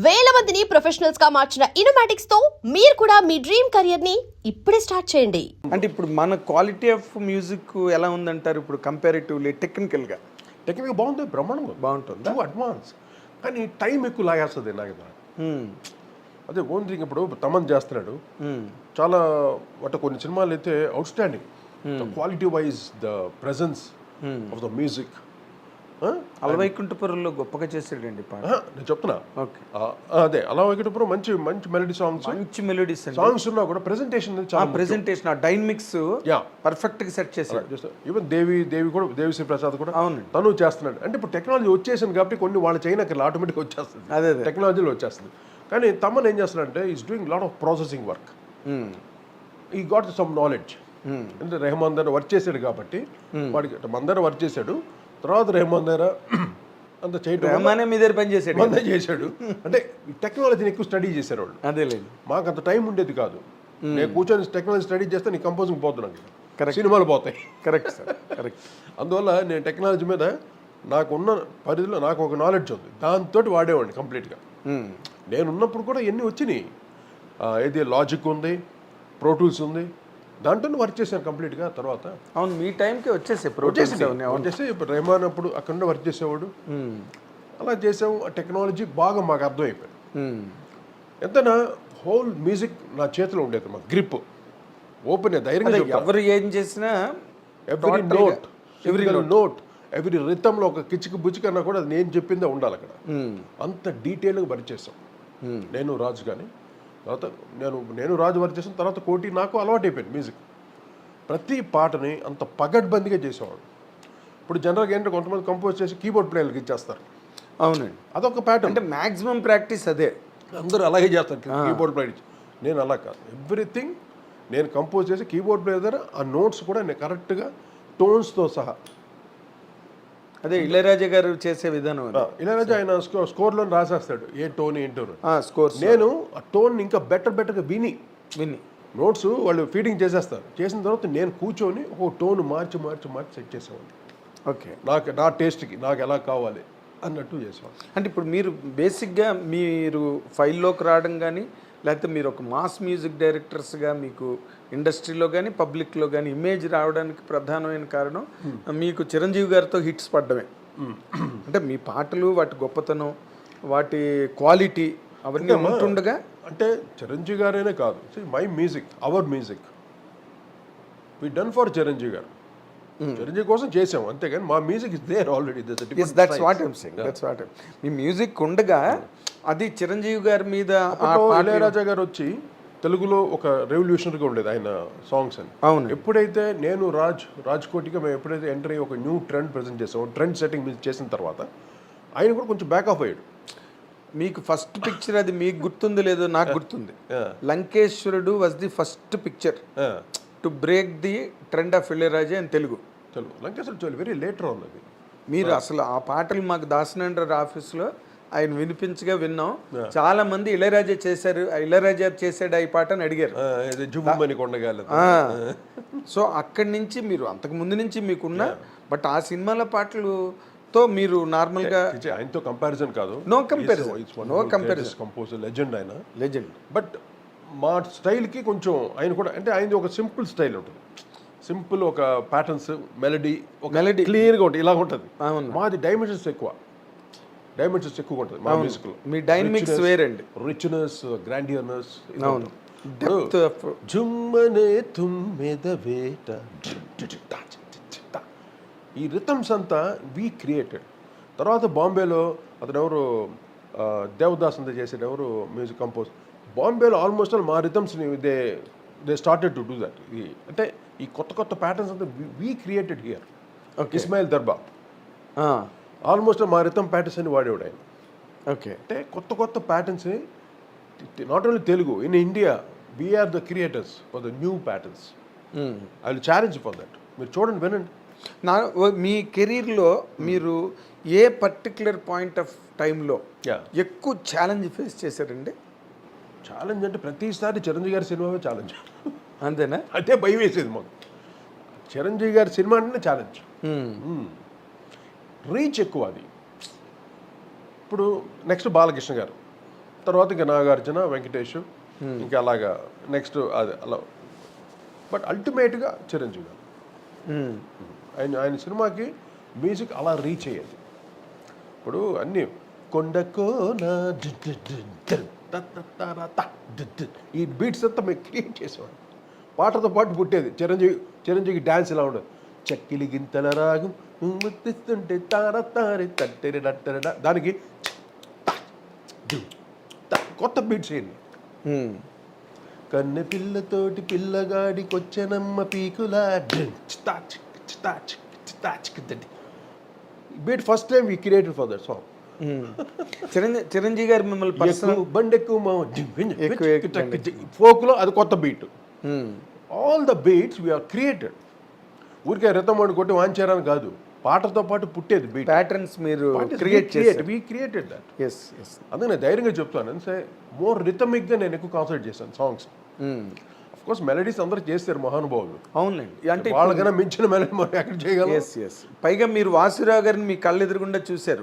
వేల మందిని ప్రొఫెషనల్స్ గా మార్చిన ఇనోమాటిక్స్ తో మీరు కూడా మీ డ్రీమ్ కెరియర్ ని ఇప్పుడే స్టార్ట్ చేయండి. అంటే ఇప్పుడు మన క్వాలిటీ ఆఫ్ మ్యూజిక్ ఎలా ఉందంటారు ఇప్పుడు కంపారిటివ్లీ టెక్నికల్గా బాగుంటుంది, బ్రహ్మాండంగా బాగుంటుందా? అడ్వాన్స్. కానీ టైం ఎక్కువ లాగేస్తుంది నాకు. అదే ఓన్ థింగ్. ఇప్పుడు తమన్ చేస్తున్నాడు చాలా, అంటే కొన్ని సినిమాలు అయితే outstanding quality wise, the presence of the music. అలవైకుంఠపురంలో గొప్పగా చేసాడండి పాట. నేను చెప్తున్నా, ఓకే, అదే అలా వైకుంఠపురం మంచి మంచి మెలడీ సాంగ్స్, మంచి మెలోడీస్ సాంగ్స్ ఉన్నా కూడా ప్రెజెంటేషన్ ప్రెజెంటేషన్, ఆ డైనమిక్స్ పర్ఫెక్ట్ గా సెట్ చేశారు. ఈవెన్ దేవి కూడా, దేవిశ్రీ ప్రసాద్ కూడా అవును తను చేస్తున్నాడు. అంటే ఇప్పుడు టెక్నాలజీ వచ్చేసింది కాబట్టి కొన్ని వాళ్ళు చైనాకి ఆటోమేటిక్ వచ్చేస్తుంది, అదే టెక్నాలజీలో వచ్చేస్తుంది. కానీ తమన్ ఏం చేస్తున్నాడంటే is doing lot of processing work. ఈ గాట్ సమ్ నాలెడ్జ్. అంటే రెహమాన్ దగ్గర వర్క్ చేశాడు కాబట్టి వాడికి మన దగ్గర వర్క్ చేశాడు. తర్వాత రెహమాన్ దగ్గర అంత చేయడం మీ దగ్గర పని చేసాడు చేశాడు. అంటే టెక్నాలజీని ఎక్కువ స్టడీ చేశారు వాళ్ళు. అదేలేదు, మాకు అంత టైం ఉండేది కాదు. నేను కూర్చొని టెక్నాలజీ స్టడీ చేస్తే నీ కంపోజింగ్ పోతున్నాను, సినిమాలు పోతాయి. Correct sir, correct. అందువల్ల నేను టెక్నాలజీ మీద నాకున్న పరిధిలో నాకు ఒక నాలెడ్జ్ ఉంది, దాంతో వాడేవాడిని కంప్లీట్గా. నేను ఉన్నప్పుడు కూడా ఎన్ని వచ్చినాయి, ఏది లాజిక్ ఉంది, ప్రోటూల్స్ ఉంది, దాంట్లో వర్క్ చేశాను కంప్లీట్గా. తర్వాత అవును మీ టైంకి వచ్చేసి ఇప్పుడు రెహమాన్ అప్పుడు అక్కడ వర్క్ చేసేవాడు. అలా చేసాము. ఆ టెక్నాలజీ బాగా మాకు అర్థమైపోయింది. ఎంతైనా హోల్ మ్యూజిక్ నా చేతిలో ఉండేది, మా గ్రిప్ ఓపెన్, ధైర్యంగా ఎవరు ఏం చేసినా ఎవ్రీ నోట్ ఎవ్రీ రిథంలో ఒక కిచికి బుచ్చికి అన్నా కూడా నేను చెప్పిందే ఉండాలి అక్కడ. అంత డీటెయిల్గా వర్క్ చేసాం నేను రాజు. కానీ తర్వాత నేను రాజు వర్క్ చేసిన తర్వాత కోటి నాకు అలవాటు అయిపోయింది మ్యూజిక్. ప్రతి పాటని అంత పగడ్బందీగా చేసేవాడు. ఇప్పుడు జనరల్గా ఏంటంటే కొంతమంది కంపోజ్ చేసి కీబోర్డ్ ప్లేయర్కి ఇచ్చేస్తారు. అవునండి, అదొక ప్యాటర్న్. అంటే మ్యాక్సిమం ప్రాక్టీస్ అదే, అందరూ అలాగే చేస్తారు కీబోర్డ్ ప్లేయర్. నేను అలా కాదు, ఎవ్రీథింగ్ నేను కంపోజ్ చేసి కీబోర్డ్ ప్లేయర్ దగ్గర ఆ నోట్స్ కూడా నేను కరెక్ట్గా టోన్స్తో సహా. అదే ఇళయరాజా గారు చేసే విధానం. ఇళయరాజా ఆయన స్కోర్లో రాసేస్తాడు ఏ టోన్ ఏంటో స్కోర్స్. నేను ఆ టోన్ ఇంకా బెటర్గా విని విని నోట్స్ వాళ్ళు ఫీడింగ్ చేసేస్తారు. చేసిన తర్వాత నేను కూర్చొని ఒక టోన్ మార్చి సెట్ చేసేవాడిని. ఓకే, నా టేస్ట్కి నాకు ఎలా కావాలి అన్నట్టు చేసేవాడిని. అంటే ఇప్పుడు మీరు బేసిక్గా మీరు ఫైల్లోకి రావడం కానీ, లేకపోతే మీరు ఒక మాస్ మ్యూజిక్ డైరెక్టర్స్గా మీకు ఇండస్ట్రీలో కానీ పబ్లిక్లో కానీ ఇమేజ్ రావడానికి ప్రధానమైన కారణం మీకు చిరంజీవి గారితో హిట్స్ పడ్డమే. అంటే మీ పాటలు, వాటి గొప్పతనం, వాటి క్వాలిటీ అవన్నీ ఉంటుండగా. అంటే చిరంజీవి గారైనా కాదు, my music, our music we done for Chiranjeevi garu. Chiranjeevi కోసం చేసాం అంతేగాని మా music is there already. That's what I'm saying. మీ మ్యూజిక్ ఉండగా అది చిరంజీవి గారి మీద. ఇళయరాజా గారు వచ్చి తెలుగులో ఒక రెవల్యూషనరీగా ఉండేది ఆయన సాంగ్స్ అని. అవును, ఎప్పుడైతే నేను రాజ్కోటిగా మేము ఎప్పుడైతే ఎంటర్ అయ్యి ఒక న్యూ ట్రెండ్ ప్రజెంట్ చేసాం, ట్రెండ్ సెట్టింగ్ చేసిన తర్వాత ఆయన కూడా కొంచెం బ్యాక్ ఆఫ్ అయ్యాడు. మీకు ఫస్ట్ పిక్చర్ అది మీకు గుర్తుంది లేదో నాకు గుర్తుంది. Lankeshwarudu was the first picture to break the trend of Ilaiyaraaja in Telugu. Lankeshwarudu very later on అది. మీరు అసలు ఆ పాటలు మాకు దాసనండ్ర ఆఫీస్లో ఆయన వినిపించగా విన్నాం. చాలా మంది ఇళయరాజా చేశారు, ఇళయరాజా చేసాడు ఈ పాట అని అడిగారు. సో అక్కడి నుంచి మీరు అంతకు ముందు నుంచి మీకున్న, బట్ ఆ సినిమాల పాటలతో మీరు నార్మల్గా ఆయనతో కంపారిజన్ కాదు, నో కంపారిజన్ కంపోజర్, లెజెండ్ ఆయన, లెజెండ్. బట్ మా స్టైల్కి కొంచెం ఆయన కూడా, అంటే ఆయనది ఒక సింపుల్ స్టైల్ ఉంటుంది, సింపుల్ ఒక ప్యాటర్న్స్, మెలడీ క్లియర్గా ఉంటుంది, ఇలా ఉంటుంది. మాది డైమెన్షన్స్ ఎక్కువ ఉంటుంది మా మ్యూజిక్లో. మీ డైనమిక్స్ వేరండి, రిచ్నెస్, గ్రాండియర్నెస్. జుమ్మనే తుమ్మెద వేట, ఈ రిథమ్స్ అంతా వీ క్రియేటెడ్. తర్వాత బాంబేలో అతను ఎవరు, దేవదాస్ అంతా చేసాడు, ఎవరు మ్యూజిక్ కంపోజ్. బాంబేలో ఆల్మోస్ట్ ఆల్ మా రిథమ్స్ని they started to do that. అంటే ఈ కొత్త ప్యాటర్న్స్ అంతా we created here. Ismail Darbar almost మా రిథమ్ ప్యాటర్న్స్ అని వాడేవాడు ఆయన. ఓకే, అంటే కొత్త ప్యాటర్న్స్ని, not only Telugu, in India we are the creators for the new patterns. I will challenge for that. మీరు చూడండి, వినండి. మీ కెరీర్లో మీరు ఏ పర్టికులర్ పాయింట్ ఆఫ్ టైంలో ఎక్కువ ఛాలెంజ్ ఫేస్ చేశారండి? ఛాలెంజ్ అంటే ప్రతిసారి చిరంజీవి గారి సినిమావే ఛాలెంజ్. అంతేనా? అదే భయం వేసేది మాకు. చిరంజీవి గారి సినిమా అంటే ఛాలెంజ్, రీచ్ ఎక్కువ అది. ఇప్పుడు నెక్స్ట్ బాలకృష్ణ గారు తర్వాత ఇంకా నాగార్జున, వెంకటేష్, ఇంకా అలాగా నెక్స్ట్ అది అలా. బట్ అల్టిమేట్గా చిరంజీవి గారు. ఆయన సినిమాకి మ్యూజిక్ అలా రీచ్ అయ్యేది. ఇప్పుడు అన్నీ కొండకోన ఈ బీట్స్ అంతా మేము క్రియేట్ చేసేవాడు. పాటతో పాటు పుట్టేది. చిరంజీవికి డ్యాన్స్ ఇలా ఉండదు. చక్కిలి గింతల రాగం ముత్తిస్తుంటే తార తారి తట్టెరి డట్టెర దానికి కొత్త బీట్స్ అయ్యింది. కన్నె పిల్లతోటి పిల్లగాడికొచ్చెనమ్మ పీకులా beat first time we created for that song. Chiranjeevi garu మిమ్మల్ని పర్సనల్ ఫోక్లో అది కొత్త beat. All the beats we are created. ఊరికే రితం కొట్టి వాంచారని కాదు, పాటతో పాటు పుట్టేది బీట్. ప్యాటర్న్స్ మీరు క్రియేట్ చేశారు. We created that. Yes yes. అందుకే నేను ధైర్యంగా చెప్తాను. అంటే మోర్ రిథమిక్గా నేను ఎక్కువ కాన్సన్ట్రేట్ చేశాను సాంగ్స్. అఫ్ కోర్స్ మెలడీస్ అందరూ చేస్తారు మహానుభావులు. అవునండి. అంటే వాళ్ళకన్నా మించిన మెలడీ మనం ఎక్కడ చేయగలం. Yes yes. పైగా మీరు వాసురావు గారిని మీ కళ్ళు ఎదురుగుండా చూశారు.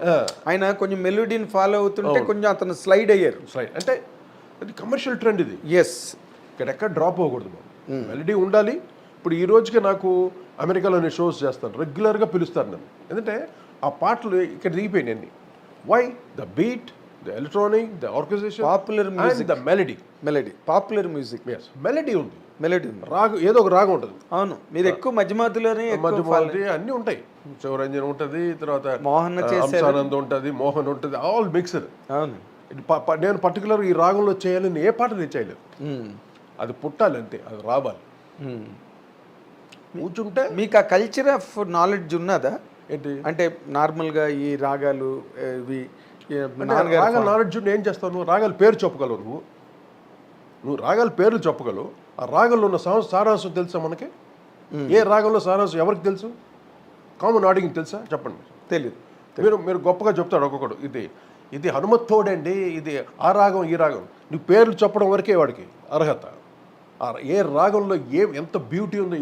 ఆయన కొంచెం మెలోడీని ఫాలో అవుతుంటే కొంచెం అతను స్లైడ్ అయ్యారు. అంటే అది కమర్షియల్ ట్రెండ్ ఇది. ఎస్. ఇక్కడెక్కడ డ్రాప్ అవ్వకూడదు. మెలడీ ఉండాలి. ఇప్పుడు ఈ రోజుకి నాకు అమెరికాలో నేను షోస్ చేస్తాను, రెగ్యులర్గా పిలుస్తారు నన్ను. ఎందుకంటే ఆ పాటలు ఇక్కడ దిగిపోయినాయి అన్ని. Why? The beat, the electronic, the orchestration, popular music, the melody. Popular music. Yes, melody ఉంది. మెలోడీ ఉంది. రాగం ఏదో ఒక రాగం ఉంటుంది. అవును. మీరు ఎక్కువ మధ్యమధ్యలోనే అన్నీ ఉంటాయి. శివరంజన్ ఉంటుంది, తర్వాత మోహన్ హంసానంద్ ఉంటుంది, మోహన్ ఉంటుంది, ఆల్ మిక్స్డ్. అవును. నేను పర్టికులర్ ఈ రాగంలో చేయాలని ఏ పాట నేను చేయలేదు. అది పుట్టాలి అంతే, అది రావాలి. కూర్చుంటే మీకు ఆ కల్చర్ ఆఫ్ నాలెడ్జ్ ఉన్నదా ఏంటి అంటే నార్మల్గా ఈ రాగాలు ఇవి రాగాల నాలెడ్జ్ ఏం చేస్తావు? రాగాల పేరు చెప్పగలవు. నువ్వు రాగాల పేర్లు చెప్పగలవు. ఆ రాగంలో ఉన్న సారాంశం తెలుసా మనకి? ఏ రాగంలో సారాంశం ఎవరికి తెలుసు? కామన్ ఆడియన్స్ తెలుసా? చెప్పండి. తెలియదు. మీరు గొప్పగా చెప్తాడు ఒక్కొక్కడు, ఇది హనుమత్తోడండి, ఇది ఆ రాగం ఈ రాగం. నువ్వు పేర్లు చెప్పడం వరకే వాడికి అర్హత. ఏ రాగంలో ఎంత బ్యూటీ ఉందో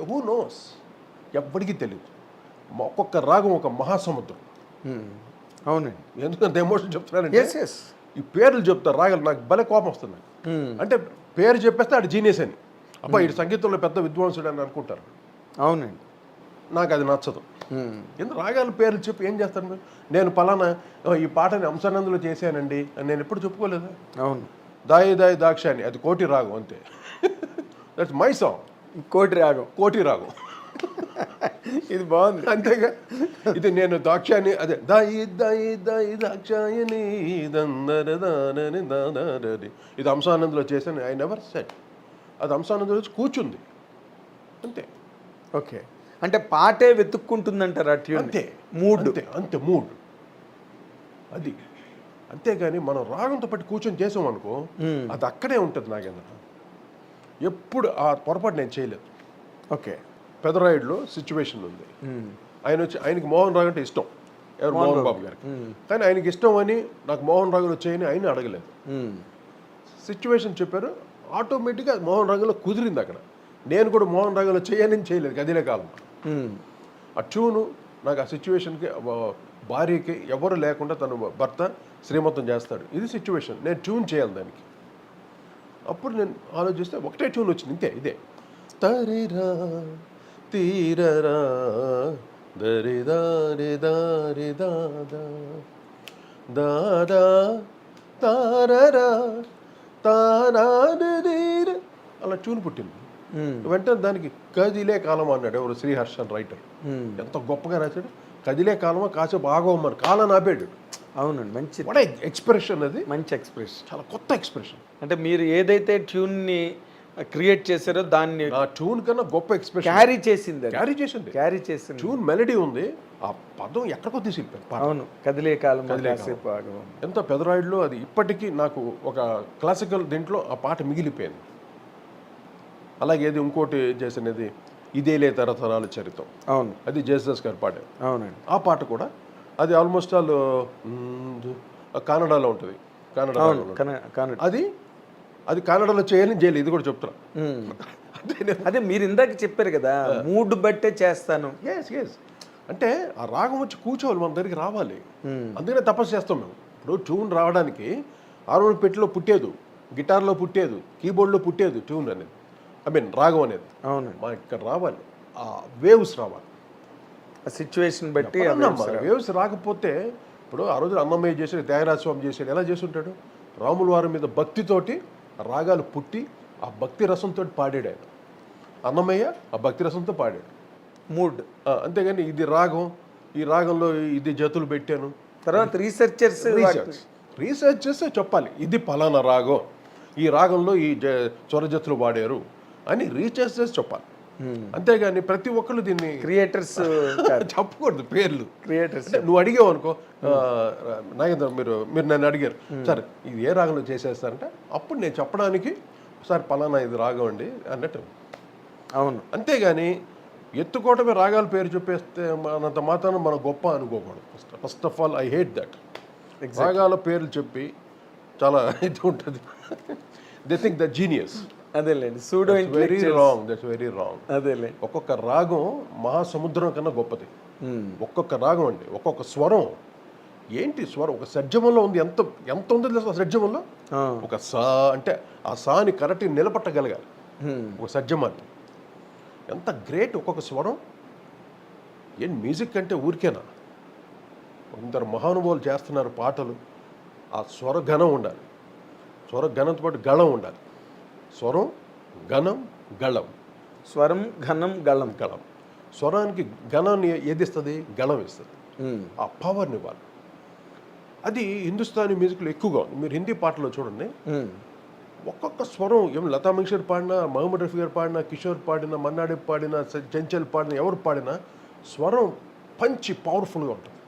హూ నోస్, ఎవ్వడికి తెలియదు. ఒక్కొక్క రాగం ఒక మహాసముద్రం. అవునండి. ఎందుకంత ఎమోషన్ చెప్తున్నానంటే ఎస్. ఈ పేర్లు చెప్తారు రాగలు. నాకు భలే కోపం వస్తుంది. అంటే పేరు చెప్పేస్తే ఆడు జీనియస్ అని, అబ్బా ఇటు సంగీతంలో పెద్ద విద్వాంసుడు అని అనుకుంటారు. అవునండి. నాకు అది నచ్చదు. ఎందుకు రాగాల పేర్లు చెప్పి ఏం చేస్తాను మీరు? నేను పలానా ఈ పాటని అంశానందులో చేశానండి అని నేను ఎప్పుడు చెప్పుకోలేదు. అవును. దాయి దాయి దాక్షాని అది కోటి రాగం అంతే. That's my song. కోటి రాగం. ఇది బాగుంది. అంతేగా. ఇది నేను దాక్షాయని, అదే దాయి దాయి దాయి దాక్షాయని దందరదానని దాదారి, ఇది అంశానందులో చేశాను. I never set. అది అంశానందులో కూర్చుంది అంతే. ఓకే. అంటే పాటే వెతుక్కుంటుందంటారు ఆ ట్యూన్. అంతే. మూడ్ అంతే మూడ్ అది. అంతేగాని మనం రాగంతో పాటు కూర్చొని చేసాం అనుకో, అది అక్కడే ఉంటుంది. నాకేంద్ర ఎప్పుడు ఆ పొరపాటు నేను చేయలేదు. ఓకే. పెదరాయుడులో సిచ్యువేషన్ ఉంది. ఆయనకి మోహన్ రావు అంటే ఇష్టం. ఎవరు? మోహన్ బాబు గారికి. కానీ ఆయనకి ఇష్టం అని నాకు మోహన్ రావులో చేయని ఆయన అడగలేదు. సిచ్యువేషన్ చెప్పారు, ఆటోమేటిక్గా మోహన్ రావులో కుదిరింది. అక్కడ నేను కూడా మోహన్ రావులో చేయలేదు. గదిలే కాలం. ఆ ట్యూను నాకు ఆ సిచ్యువేషన్కి, భార్యకి ఎవరు లేకుండా తను భర్త శ్రీమంతం చేస్తాడు. ఇది సిచ్యువేషన్, నేను ట్యూన్ చేయాలి దానికి. అప్పుడు నేను ఆలోచిస్తే ఒకటే ట్యూన్ వచ్చింది. ఇంతే, ఇదే తరిరా తీరరా దరిదారి దారి దాదా దాదా తారరా తారారీర అలా ట్యూన్ పుట్టింది. వెంటనే దానికి కదిలే కాలం అన్నాడు ఎవరు? శ్రీహర్షన్ రైటర్. ఎంత గొప్పగా రాశాడు. కదిలే కాలమా కాసేపు ఆగమని కాలం ఆపాడు. అవునండి. మంచి ఎక్స్ప్రెషన్. అది మంచి ఎక్స్ప్రెషన్, చాలా కొత్త ఎక్స్ప్రెషన్. అంటే మీరు ఏదైతే ట్యూన్ని క్రియేట్ చేశారో దాన్ని ఆ ట్యూన్ కన్నా గొప్ప ఎక్స్ప్రెషన్ క్యారీ చేసింది. ట్యూన్ మెలడీ ఉంది, ఆ పదం ఎక్కడికో తీసుకెళ్ళిపోయింది. అవును. కదిలే కాలం. ఎంత పెదరాయుడులో అది ఇప్పటికీ నాకు ఒక క్లాసికల్ దీంట్లో ఆ పాట మిగిలిపోయింది. అలాగే ఏది ఇంకోటి చేసినది ఇదేలే తరతరాల చరిత్రం. అవును. అది జేసస్ గారు పాడారు. అవునండి. ఆ పాట కూడా అది ఆల్మోస్ట్ ఆల్ కన్నడలో ఉంటుంది. అది కన్నడలో చేయలేదు. ఇది కూడా చెప్తున్నా. అదే మీరు ఇందాక చెప్పారు కదా, మూడ్ బట్టే చేస్తాను. అంటే ఆ రాగం వచ్చి కూర్చోవాలి, మన దగ్గరికి రావాలి. అందుకనే తపస్సు చేస్తాం మేము. ఇప్పుడు ట్యూన్ రావడానికి హార్మోనియం పెట్టిలో పుట్టేదు, గిటార్లో పుట్టేది, కీబోర్డ్లో పుట్టేది ట్యూన్ అనేది, రాగం అనేది. అవును, మా ఇక్కడ రావాలి, ఆ వేవ్స్ రావాలి. సిచ్యువేషన్ బట్టి వేవ్స్ రాకపోతే ఇప్పుడు ఆ రోజు అన్నమయ్య చేసాడు, త్యాగరాజ స్వామి చేసాడు, ఎలా చేసి ఉంటాడు? రాముల వారి మీద భక్తితోటి రాగాలు పుట్టి ఆ భక్తి రసంతో పాడాడు ఆయన. అన్నమయ్య ఆ భక్తి రసంతో పాడాడు, మూడ్. అంతేగాని ఇది రాగం, ఈ రాగంలో ఇది జతులు పెట్టాను. తర్వాత రీసెర్చర్స్ రీసెర్చ్ చేస్తే చెప్పాలి ఇది పలానా రాగం, ఈ రాగంలో ఈ స్వర జతులు వాడారు అని రీసెర్చ్ చేసి చెప్పాలి. అంతేగాని ప్రతి ఒక్కళ్ళు దీన్ని క్రియేటర్స్ చెప్పకూడదు పేర్లు. క్రియేటర్స్ నువ్వు అడిగావు అనుకో, నాగేంద్ర మీరు నన్ను అడిగారు, సార్ ఇది ఏ రాగంలో చేసేస్తారంటే అప్పుడు నేను చెప్పడానికి సార్ పలానా ఇది రాగం అండి అన్నట్టు. అవును, అంతేగాని ఎత్తుకోవటమే రాగాల పేరు చెప్పేస్తే మనంత మాత్రం మనం గొప్ప అనుకోకూడదు. First of all I hate that. రాగాల పేర్లు చెప్పి చాలా ఇది ఉంటుంది. They think the genius. అదేలేండి, pseudo very wrong, that's very wrong. అదేలేండి, ఒక్కొక్క రాగం మహాసముద్రం కన్నా గొప్పది. ఒక్కొక్క రాగం అండి, ఒక్కొక్క స్వరం. ఏంటి స్వరం? ఒక షడ్జమంలో ఉంది, ఎంత ఎంత ఉంది తెలుసా షడ్జమంలో? ఒక సా అంటే ఆ సాని కరెక్ట్గా నిలబట్టగలగాలి ఒక షడ్జమాన్ని. ఎంత గ్రేట్ ఒక్కొక్క స్వరం. ఏం మ్యూజిక్ అంటే ఊరికేనా? కొందరు మహానుభావులు చేస్తున్నారు పాటలు. ఆ స్వర ఘనం ఉండాలి, స్వర ఘనంతో పాటు గళం ఉండాలి. స్వరం, ఘనం, గళం. స్వరం, ఘనం, గళం. గళం. స్వరానికి ఘనాన్ని ఏది ఇస్తుంది? గళం ఇస్తుంది. ఆ పవర్ని ఇవ్వాలి. అది హిందుస్థానీ మ్యూజిక్లో ఎక్కువగా ఉంది. మీరు హిందీ పాటలో చూడండి, ఒక్కొక్క స్వరం ఏం లతా మంగేష్కర్ పాడినా, మహమ్మద్ రఫీ గారు పాడినా, కిషోర్ పాడినా, మన్నాడే పాడినా, చెంచల్ పాడినా, ఎవరు పాడినా స్వరం పంచి పవర్ఫుల్గా ఉంటుంది.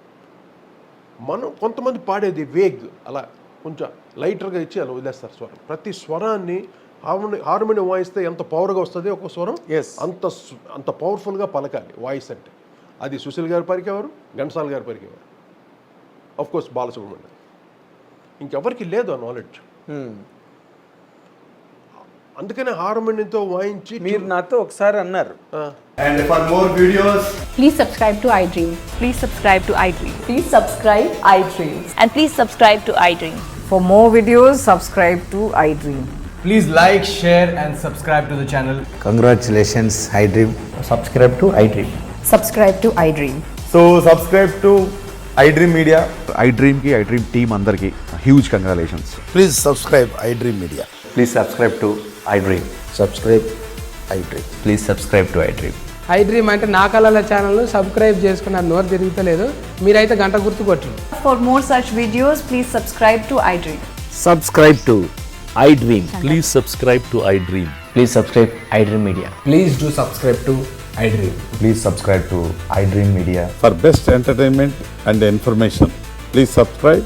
మనం కొంతమంది పాడేది వేగ్, అలా కొంచెం లైటర్గా ఇచ్చి అలా వదిలేస్తారు స్వరం. ప్రతి స్వరాన్ని హార్మోనియం వాయిస్తే ఎంత పవర్గా వస్తుంది ఒక స్వరం, అంత పవర్ఫుల్గా పలకాలి వాయిస్ అంటే. అది సుశీల్ గారు పరికేవారు, ఘంటసాల గారు పరికేవారు, ఆఫ్ కోర్స్ బాలసుబ్రహ్మణ్యం. ఇంకెవరికి లేదు ఆ నాలెడ్జ్. అందుకనే హార్మోనియంతో వాయించి. మీరు నాతో ఒకసారి అన్నారు, And for more videos, please subscribe to iDream. Please subscribe to iDream. Please subscribe iDream. And please subscribe to iDream. For more videos, subscribe to iDream. please like, share and subscribe to the channel. Congratulations, iDream. Subscribe to iDream. Subscribe to iDream. So subscribe to iDream Media. iDream ki iDream team andarki huge congratulations. Please subscribe iDream Media. Please subscribe to iDream. Subscribe iDream. Please subscribe to iDream. iDream అంటే నా కళల ఛానల్ను subscribe చేసుకున్నారు, నోరు తిరుగుతలేదు. మీరైతే గంట గుర్తు కొట్టండి. For more such videos, please subscribe to iDream. Subscribe to iDream. Please subscribe to iDream. Please subscribe iDream Media. Please do subscribe to iDream. Please subscribe to iDream Media. For best entertainment and information, please subscribe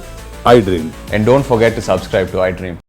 iDream. And don't forget to subscribe to iDream.